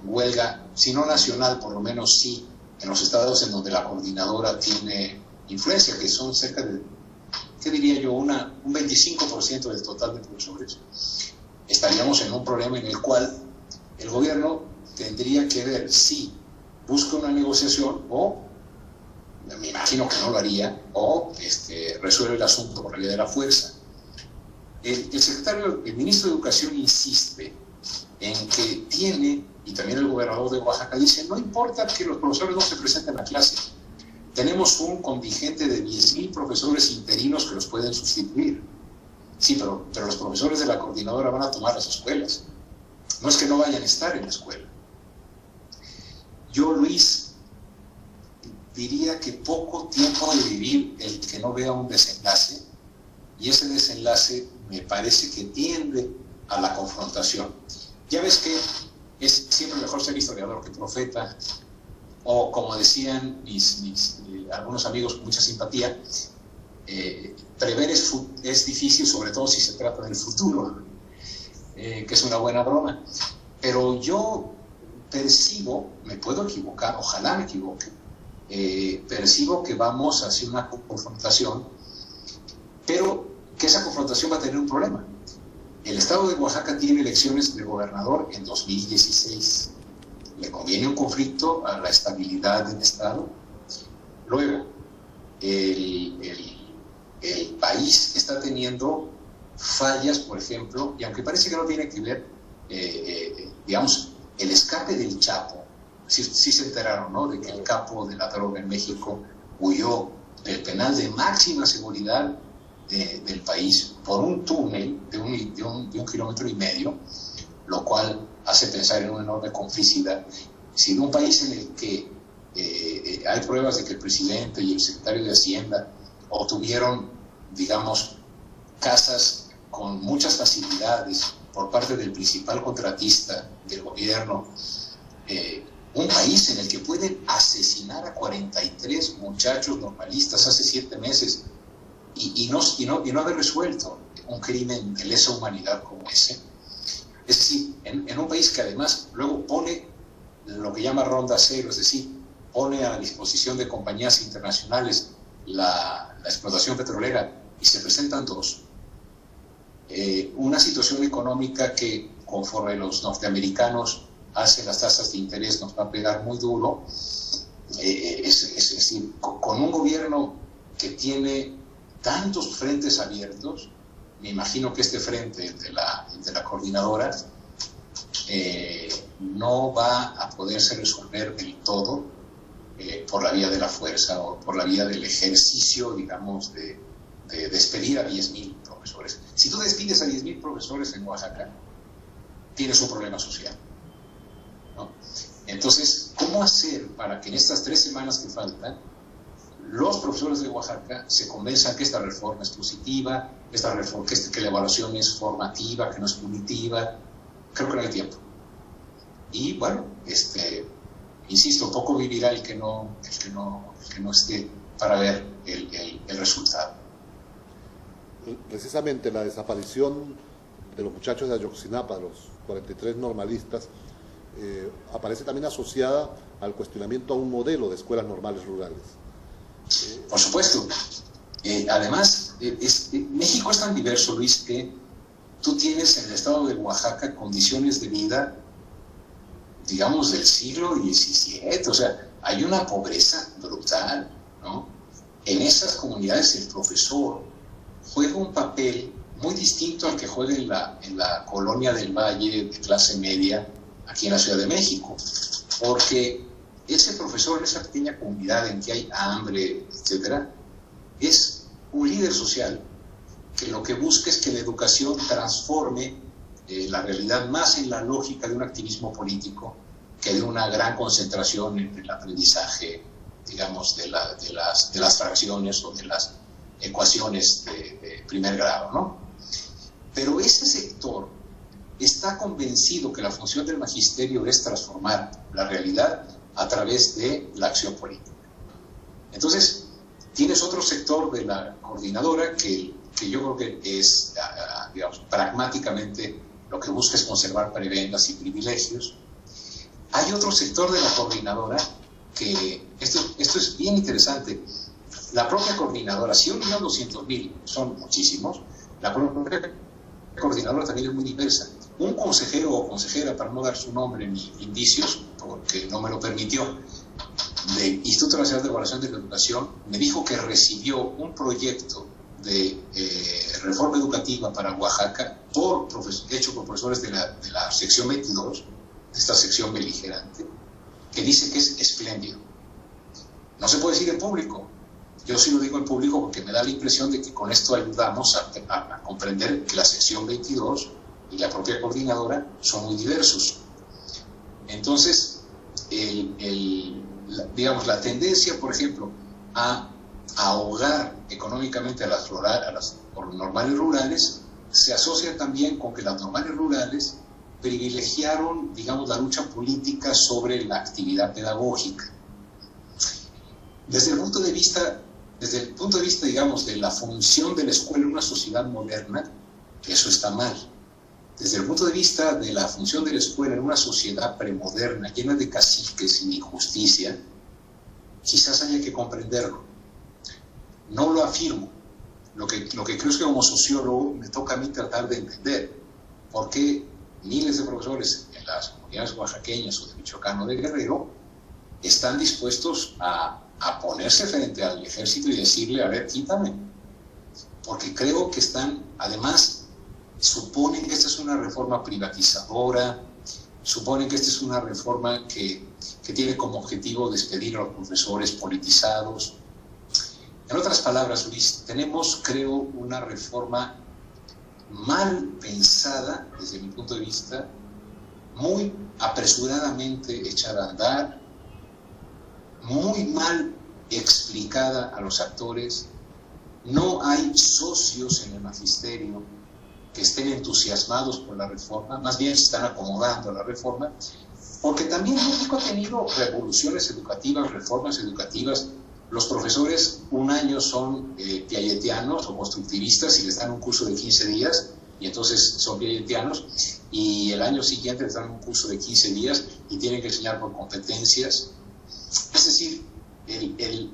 huelga, si no nacional, por lo menos sí, en los estados en donde la coordinadora tiene influencia, que son cerca de, ¿qué diría yo?, un 25% del total de profesores, estaríamos en un problema en el cual el gobierno tendría que ver si busca una negociación o, me imagino que no lo haría, o resuelve el asunto por la vía de la fuerza. El ministro de Educación insiste en que tiene, y también el gobernador de Oaxaca dice, no importa que los profesores no se presenten a clase, tenemos un contingente de 10,000 profesores interinos que los pueden sustituir. Sí, pero los profesores de la coordinadora van a tomar las escuelas. No es que no vayan a estar en la escuela. Yo, Luis, diría que poco tiempo de vivir el que no vea un desenlace, y ese desenlace me parece que tiende a la confrontación. Ya ves que es siempre mejor ser historiador que profeta, o como decían algunos amigos con mucha simpatía, prever es difícil, sobre todo si se trata del futuro, que es una buena broma. Pero yo percibo, me puedo equivocar, ojalá me equivoque, percibo que vamos hacia una confrontación, pero que esa confrontación va a tener un problema. El estado de Oaxaca tiene elecciones de gobernador en 2016. ¿Le conviene un conflicto a la estabilidad del estado? Luego, el país está teniendo fallas, por ejemplo, y aunque parece que no tiene que ver, digamos, el escape del Chapo, sí se enteraron, ¿no?, de que el capo de la droga en México huyó del penal de máxima seguridad del país por un túnel de un kilómetro y medio, lo cual hace pensar en una enorme complicidad. Si en un país en el que hay pruebas de que el presidente y el secretario de Hacienda obtuvieron, digamos, casas con muchas facilidades por parte del principal contratista del gobierno, un país en el que pueden asesinar a 43 muchachos normalistas hace 7 meses y no haber resuelto un crimen de lesa humanidad como ese. Es decir, en un país que además luego pone lo que llama ronda cero, es decir, pone a disposición de compañías internacionales la explotación petrolera y se presentan dos. Una situación económica que, conforme los norteamericanos hacen las tasas de interés, nos va a pegar muy duro. Es decir, con un gobierno que tiene tantos frentes abiertos, me imagino que este frente de la coordinadora no va a poderse resolver del todo por la vía de la fuerza o por la vía del ejercicio, digamos, de despedir a 10,000 profesores. Si tú despides a 10,000 profesores en Oaxaca, tienes un problema social, ¿no? Entonces, ¿cómo hacer para que en estas 3 semanas que faltan los profesores de Oaxaca se convenzan que esta reforma es positiva, que la evaluación es formativa, que no es punitiva? Creo que no hay tiempo. Y bueno, insisto, poco vivirá el que no esté para ver el resultado. Precisamente la desaparición de los muchachos de Ayotzinapa, los 43 normalistas, aparece también asociada al cuestionamiento a un modelo de escuelas normales rurales. Por supuesto. Además, México es tan diverso, Luis, que tú tienes en el estado de Oaxaca condiciones de vida, digamos, del siglo XVII. O sea, hay una pobreza brutal, ¿no? En esas comunidades el profesor juega un papel muy distinto al que juega en la colonia del Valle de clase media aquí en la Ciudad de México, porque ese profesor en esa pequeña comunidad en que hay hambre, etcétera, es un líder social que lo que busca es que la educación transforme la realidad más en la lógica de un activismo político que de una gran concentración en el aprendizaje, digamos, de las fracciones o de las ecuaciones de primer grado, ¿no? Pero ese sector está convencido que la función del magisterio es transformar la realidad a través de la acción política. Entonces, tienes otro sector de la coordinadora que yo creo que es, digamos, pragmáticamente lo que busca es conservar prebendas y privilegios. Hay otro sector de la coordinadora que, esto es bien interesante, la propia coordinadora, si 1.200.000 son muchísimos, la propia coordinadora también es muy diversa. Un consejero o consejera, para no dar su nombre ni indicios, porque no me lo permitió, del Instituto Nacional de Evaluación de la Educación, me dijo que recibió un proyecto de reforma educativa para Oaxaca hecho por profesores de la sección 22, de esta sección beligerante, que dice que es espléndido. No se puede decir en público. Yo sí lo digo en público porque me da la impresión de que con esto ayudamos a comprender que la sección 22 y la propia coordinadora son muy diversos. Entonces, digamos, la tendencia, por ejemplo, a ahogar económicamente a las normales rurales se asocia también con que las normales rurales privilegiaron, digamos, la lucha política sobre la actividad pedagógica. Desde el punto de vista, digamos, de la función de la escuela en una sociedad moderna, eso está mal. Desde el punto de vista de la función de la escuela en una sociedad premoderna, llena de caciques y injusticia, quizás haya que comprenderlo. No lo afirmo. Lo que creo es que como sociólogo me toca a mí tratar de entender por qué miles de profesores en las comunidades oaxaqueñas o de Michoacán o de Guerrero están dispuestos a ponerse frente al ejército y decirle, a ver, quítame. Porque creo que están, además, suponen que esta es una reforma privatizadora, suponen que esta es una reforma que tiene como objetivo despedir a los profesores politizados. En otras palabras, Luis, tenemos, creo, una reforma mal pensada desde mi punto de vista, muy apresuradamente echada a andar, muy mal explicada a los actores. No hay socios en el magisterio que estén entusiasmados por la reforma, más bien se están acomodando a la reforma, porque también México ha tenido revoluciones educativas, reformas educativas. Los profesores un año son piagetianos o constructivistas y les dan un curso de 15 días, y entonces son piagetianos, y el año siguiente les dan un curso de 15 días y tienen que enseñar por competencias. Es decir, el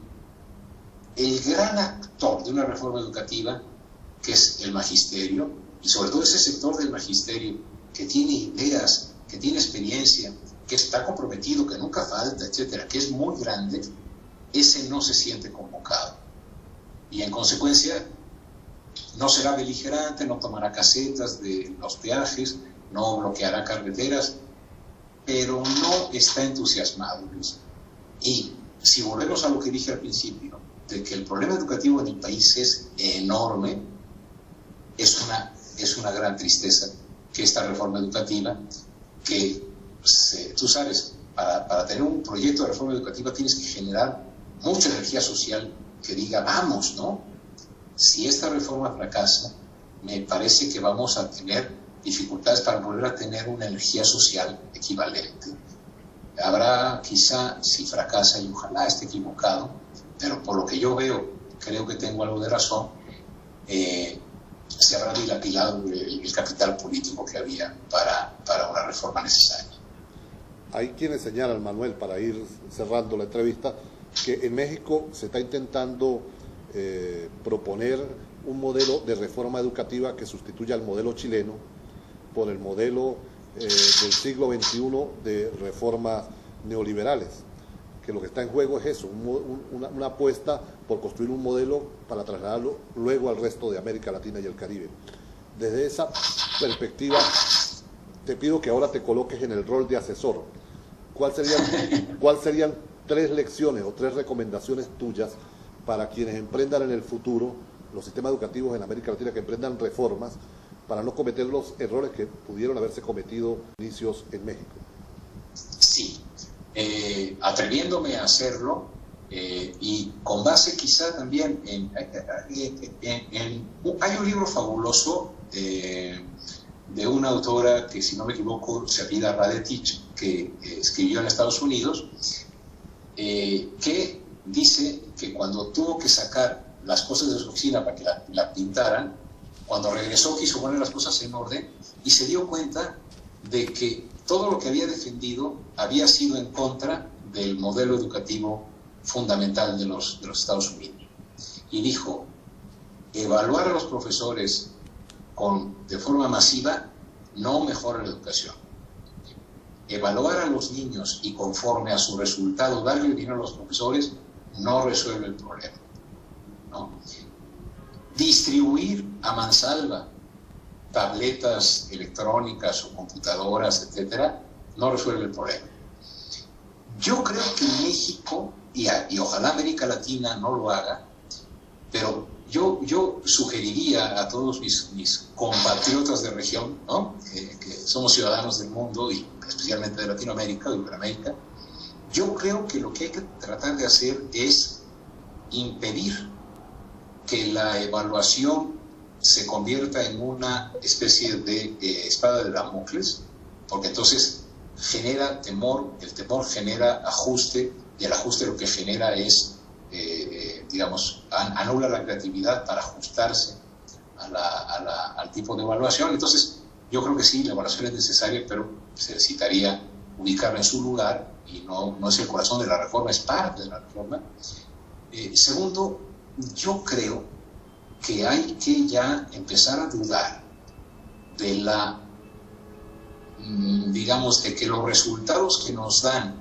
gran actor de una reforma educativa, que es el magisterio, y sobre todo ese sector del magisterio que tiene ideas, que tiene experiencia, que está comprometido, que nunca falta, etcétera, que es muy grande, ese no se siente convocado. Y en consecuencia, no será beligerante, no tomará casetas de los peajes, no bloqueará carreteras, pero no está entusiasmado, Luis. Y si volvemos a lo que dije al principio, de que el problema educativo en el país es enorme, es una gran tristeza que esta reforma educativa, que tú sabes, para tener un proyecto de reforma educativa tienes que generar mucha energía social que diga, vamos, ¿no? Si esta reforma fracasa, me parece que vamos a tener dificultades para volver a tener una energía social equivalente. Habrá quizá, si fracasa, y ojalá esté equivocado, pero por lo que yo veo, creo que tengo algo de razón, se habrá dilapidado el capital político que había para una reforma necesaria. Hay quienes señalan, Manuel, para ir cerrando la entrevista, que en México se está intentando proponer un modelo de reforma educativa que sustituya al modelo chileno por el modelo del siglo XXI de reformas neoliberales, que lo que está en juego es eso, una apuesta por construir un modelo para trasladarlo luego al resto de América Latina y el Caribe. Desde esa perspectiva, te pido que ahora te coloques en el rol de asesor. ¿Cuál serían 3 lecciones o 3 recomendaciones tuyas para quienes emprendan en el futuro los sistemas educativos en América Latina, que emprendan reformas para no cometer los errores que pudieron haberse cometido inicios en México? Sí, atreviéndome a hacerlo y con base quizá también hay un libro fabuloso de una autora que, si no me equivoco, se apellida Radetich, que escribió en Estados Unidos, que dice que cuando tuvo que sacar las cosas de su oficina para que la pintaran, cuando regresó quiso poner las cosas en orden y se dio cuenta de que todo lo que había defendido había sido en contra del modelo educativo fundamental de los Estados Unidos. Y dijo, evaluar a los profesores de forma masiva no mejora la educación. Evaluar a los niños y conforme a su resultado darle dinero a los profesores no resuelve el problema, ¿no? Distribuir a mansalva tabletas electrónicas o computadoras, etcétera, no resuelve el problema. Yo creo que México, y ojalá América Latina no lo haga, pero yo sugeriría a todos mis compatriotas de región, ¿no? que somos ciudadanos del mundo y especialmente de Latinoamérica o Iberoamérica, yo creo que lo que hay que tratar de hacer es impedir que la evaluación se convierta en una especie de espada de Damocles, porque entonces genera temor, el temor genera ajuste, y el ajuste lo que genera es, digamos, anula la creatividad para ajustarse al tipo de evaluación. Entonces, yo creo que sí, la evaluación es necesaria, pero se necesitaría ubicarla en su lugar, y no es el corazón de la reforma, es parte de la reforma. Segundo, yo creo que hay que ya empezar a dudar de digamos, de que los resultados que nos dan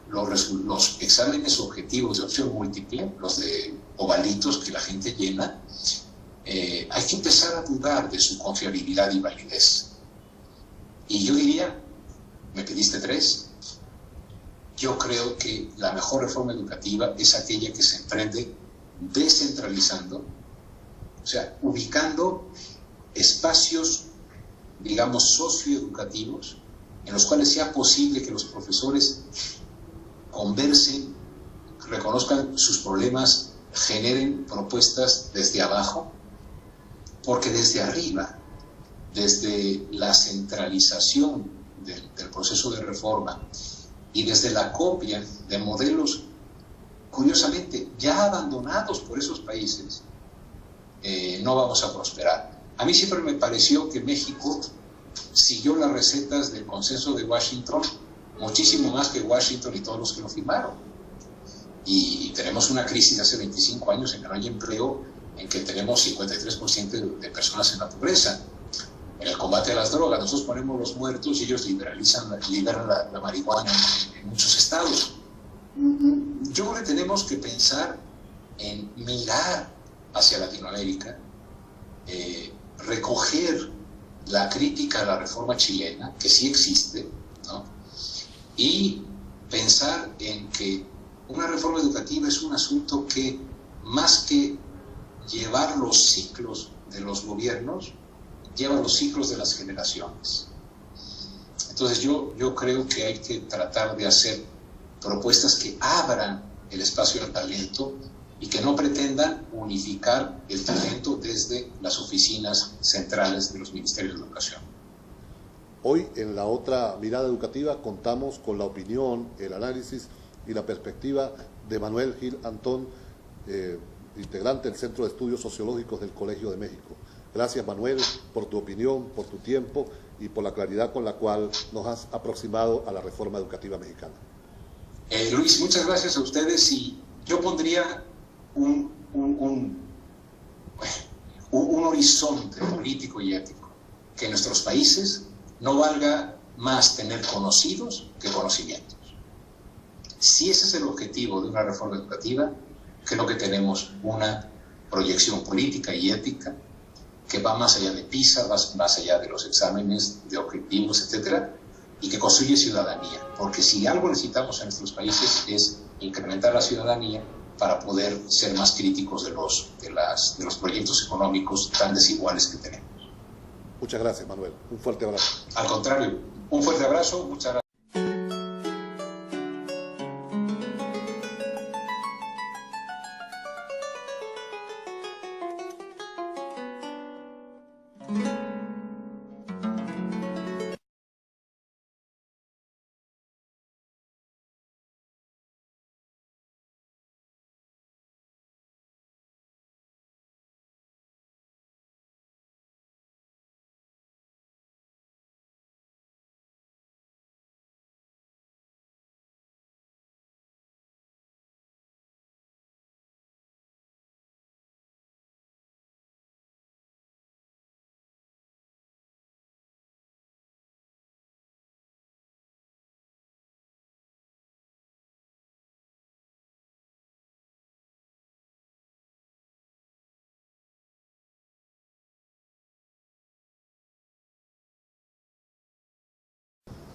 los exámenes objetivos de opción múltiple, los de ovalitos que la gente llena, hay que empezar a dudar de su confiabilidad y validez. Y yo diría, me pediste 3. Yo creo que la mejor reforma educativa es aquella que se emprende descentralizando, o sea, ubicando espacios, digamos, socioeducativos, en los cuales sea posible que los profesores conversen, reconozcan sus problemas, generen propuestas desde abajo, porque desde arriba, desde la centralización del proceso de reforma y desde la copia de modelos, curiosamente, ya abandonados por esos países, no vamos a prosperar. A mí siempre me pareció que México siguió las recetas del consenso de Washington muchísimo más que Washington y todos los que lo firmaron. Y tenemos una crisis de hace 25 años en que no hay empleo, en que tenemos 53% de personas en la pobreza. En el combate a las drogas, nosotros ponemos los muertos y ellos liberan la marihuana en muchos estados. Yo creo que tenemos que pensar en mirar hacia Latinoamérica, recoger la crítica a la reforma chilena, que sí existe, ¿no? Y pensar en que una reforma educativa es un asunto que, más que llevar los ciclos de los gobiernos, lleva los ciclos de las generaciones. Entonces yo creo que hay que tratar de hacer propuestas que abran el espacio al talento y que no pretendan unificar el talento desde las oficinas centrales de los ministerios de educación. Hoy en La Otra Mirada Educativa contamos con la opinión, el análisis y la perspectiva de Manuel Gil Antón, integrante del Centro de Estudios Sociológicos del Colegio de México. Gracias, Manuel, por tu opinión, por tu tiempo y por la claridad con la cual nos has aproximado a la reforma educativa mexicana. Luis, muchas gracias a ustedes, y yo pondría un horizonte político y ético, que en nuestros países no valga más tener conocidos que conocimientos. Si ese es el objetivo de una reforma educativa, creo que tenemos una proyección política y ética que va más allá de PISA, más allá de los exámenes de objetivos, etcétera, y que construye ciudadanía. Porque si algo necesitamos en nuestros países es incrementar la ciudadanía para poder ser más críticos de los proyectos económicos tan desiguales que tenemos. Muchas gracias, Manuel. Un fuerte abrazo. Al contrario, un fuerte abrazo. Muchas gracias.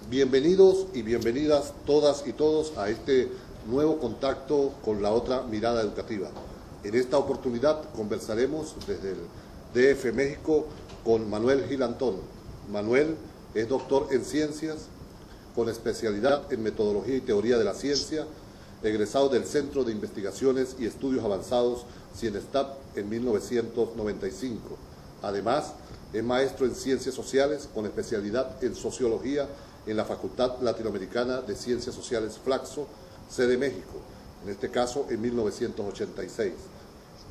Bienvenidos y bienvenidas todas y todos a este nuevo contacto con La Otra Mirada Educativa. En esta oportunidad conversaremos desde el DF México con Manuel Gil Antón. Manuel es doctor en ciencias, con especialidad en metodología y teoría de la ciencia, egresado del Centro de Investigaciones y Estudios Avanzados CIENESTAP en 1995. Además, es maestro en Ciencias Sociales con especialidad en Sociología en la Facultad Latinoamericana de Ciencias Sociales Flaxo, sede México, en este caso en 1986.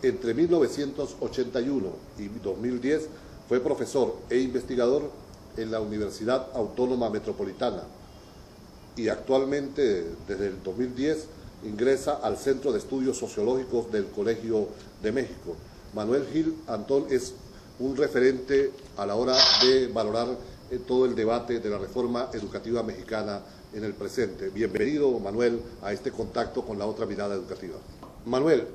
Entre 1981 y 2010 fue profesor e investigador en la Universidad Autónoma Metropolitana y actualmente, desde el 2010, ingresa al Centro de Estudios Sociológicos del Colegio de México. Manuel Gil Antón es un referente a la hora de valorar todo el debate de la reforma educativa mexicana en el presente. Bienvenido, Manuel, a este contacto con La Otra Mirada Educativa. Manuel,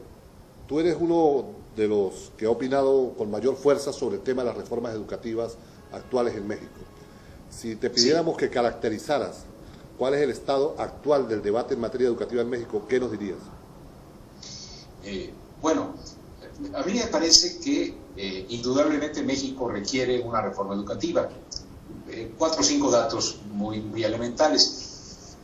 tú eres uno de los que ha opinado con mayor fuerza sobre el tema de las reformas educativas actuales en México. Si te pidiéramos que caracterizaras cuál es el estado actual del debate en materia educativa en México, ¿qué nos dirías? Bueno, a mí me parece que indudablemente México requiere una reforma educativa. 4 o 5 datos muy elementales.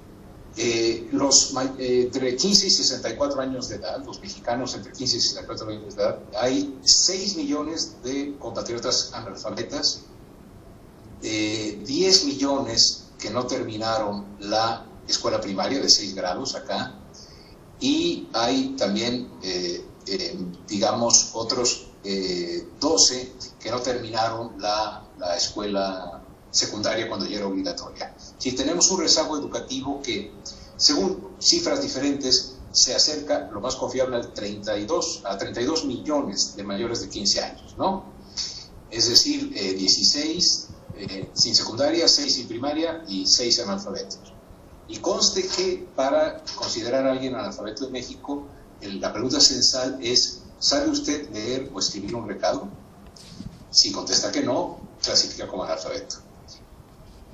Entre 15 y 64 años de edad, los mexicanos entre 15 y 64 años de edad, hay 6 millones de compatriotas analfabetas, 10 millones que no terminaron la escuela primaria de 6 grados acá, y hay también, digamos, otros 12 que no terminaron la escuela secundaria cuando ya era obligatoria. Si tenemos un rezago educativo que, según cifras diferentes, se acerca, lo más confiable, a 32 millones de mayores de 15 años, ¿no? Es decir, 16 sin secundaria, 6 sin primaria y 6 analfabetos. Y conste que para considerar a alguien analfabeto en México, la pregunta censal es: ¿sabe usted leer o escribir un recado? Si contesta que no, clasifica como analfabeto.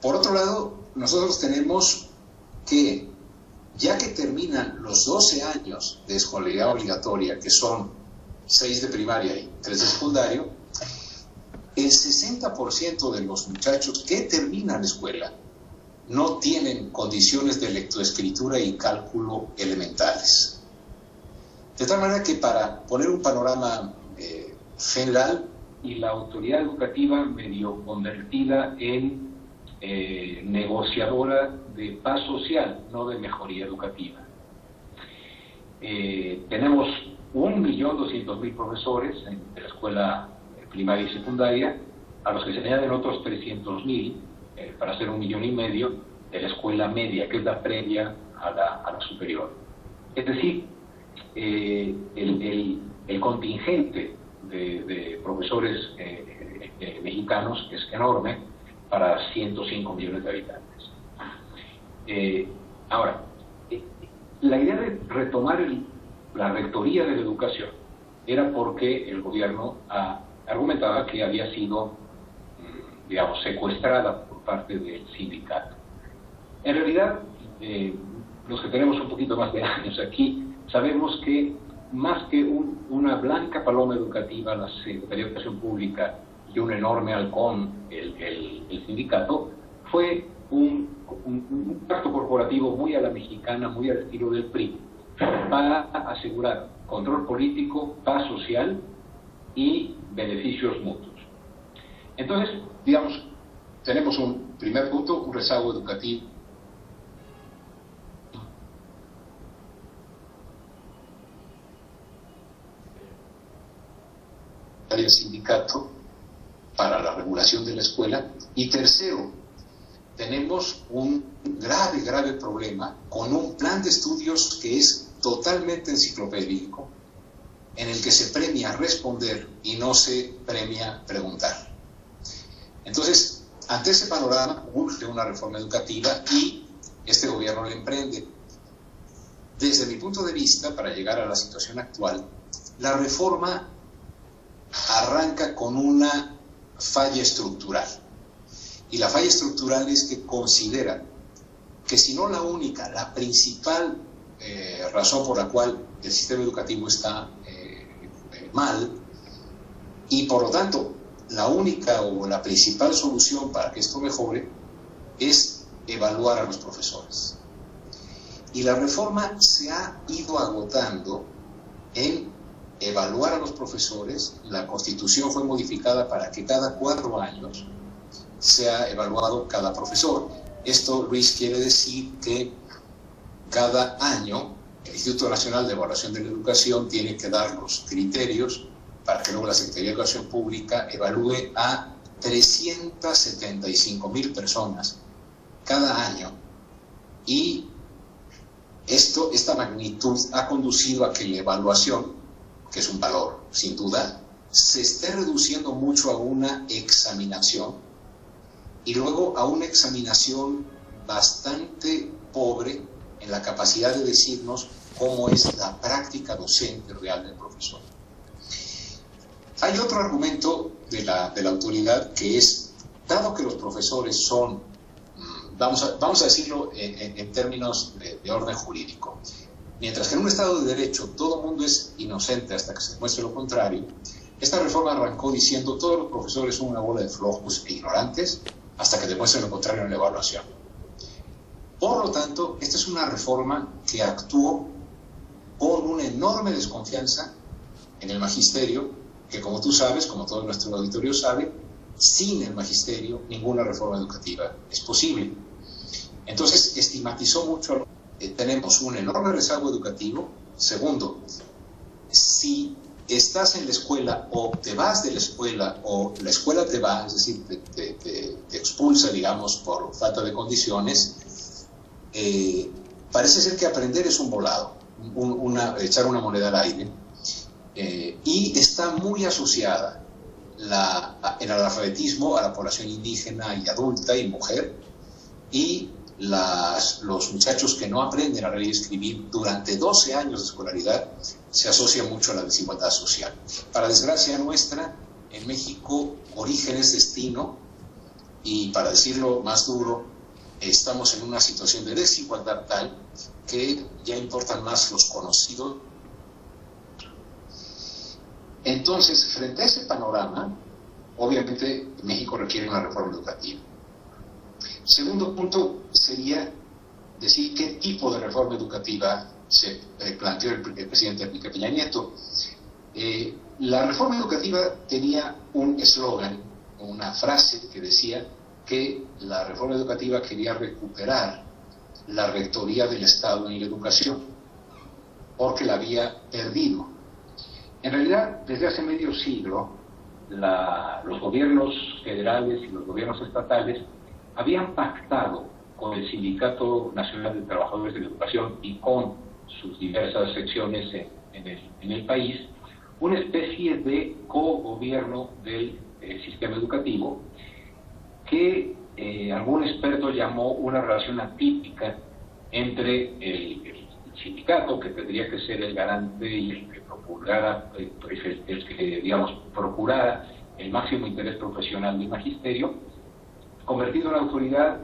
Por otro lado, nosotros tenemos que, ya que terminan los 12 años de escolaridad obligatoria, que son 6 de primaria y 3 de secundario, el 60% de los muchachos que terminan la escuela no tienen condiciones de lectoescritura y cálculo elementales. De tal manera que, para poner un panorama general, y la autoridad educativa medio convertida en negociadora de paz social, no de mejoría educativa. Tenemos 1.200.000 profesores de la escuela primaria y secundaria, a los que se añaden otros 300.000 para hacer 1,5 millones de la escuela media, que es la previa a la superior. Es decir, el contingente de profesores mexicanos es enorme para 105 millones de habitantes. Ahora, la idea de retomar la rectoría de la educación era porque el gobierno argumentaba que había sido, digamos, secuestrada por parte del sindicato. En realidad, los que tenemos un poquito más de años aquí, sabemos que más que una blanca paloma educativa, la Secretaría de Educación Pública, y un enorme halcón, el sindicato, fue un pacto corporativo muy a la mexicana, muy al estilo del PRI, para asegurar control político, paz social y beneficios mutuos. Entonces, digamos, tenemos un primer punto, un rezago educativo. El sindicato para la regulación de la escuela. Y tercero, tenemos un grave problema con un plan de estudios que es totalmente enciclopédico, en el que se premia responder y no se premia preguntar. Entonces, ante ese panorama urge una reforma educativa, y este gobierno la emprende. Desde mi punto de vista, para llegar a la situación actual, la reforma arranca con una falla estructural. Y la falla estructural es que considera que, si no la única, la principal razón por la cual el sistema educativo está mal, y por lo tanto la única o la principal solución para que esto mejore, es evaluar a los profesores. Y la reforma se ha ido agotando en evaluar a los profesores. La Constitución fue modificada para que cada 4 años sea evaluado cada profesor. Esto, Luis, quiere decir que cada año el Instituto Nacional de Evaluación de la Educación tiene que dar los criterios para que luego la Secretaría de Educación Pública evalúe a 375,000 personas cada año. Y esta magnitud ha conducido a que la evaluación, que es un valor sin duda, se esté reduciendo mucho a una examinación, y luego a una examinación bastante pobre en la capacidad de decirnos cómo es la práctica docente real del profesor. Hay otro argumento de la autoridad, que es dado que los profesores son, vamos a decirlo en términos de orden jurídico, mientras que en un Estado de Derecho todo el mundo es inocente hasta que se demuestre lo contrario, esta reforma arrancó diciendo todos los profesores son una bola de flojos e ignorantes hasta que demuestren lo contrario en la evaluación. Por lo tanto, esta es una reforma que actuó por una enorme desconfianza en el magisterio, que como tú sabes, como todo nuestro auditorio sabe, sin el magisterio ninguna reforma educativa es posible. Entonces, estigmatizó mucho. Tenemos un enorme rezago educativo. Segundo, si estás en la escuela o te vas de la escuela o la escuela te va, es decir, te expulsa, digamos, por falta de condiciones, parece ser que aprender es un volado, echar una moneda al aire, y está muy asociada el analfabetismo a la población indígena y adulta y mujer, y los muchachos que no aprenden a leer y escribir durante 12 años de escolaridad se asocia mucho a la desigualdad social. Para desgracia nuestra, en México, origen es destino, y para decirlo más duro, estamos en una situación de desigualdad tal que ya importan más los conocidos. Entonces, frente a ese panorama, obviamente México requiere una reforma educativa. Segundo punto sería decir qué tipo de reforma educativa se planteó el presidente Enrique Peña Nieto. La reforma educativa tenía un eslogan, una frase que decía que la reforma educativa quería recuperar la rectoría del Estado en la educación, porque la había perdido. En realidad, desde hace medio siglo, los gobiernos federales y los gobiernos estatales habían pactado con el Sindicato Nacional de Trabajadores de la Educación y con sus diversas secciones en el país, una especie de cogobierno del sistema educativo que algún experto llamó una relación atípica entre el sindicato, que tendría que ser el garante y el que procurara, digamos, procurara el máximo interés profesional del magisterio, convertido en autoridad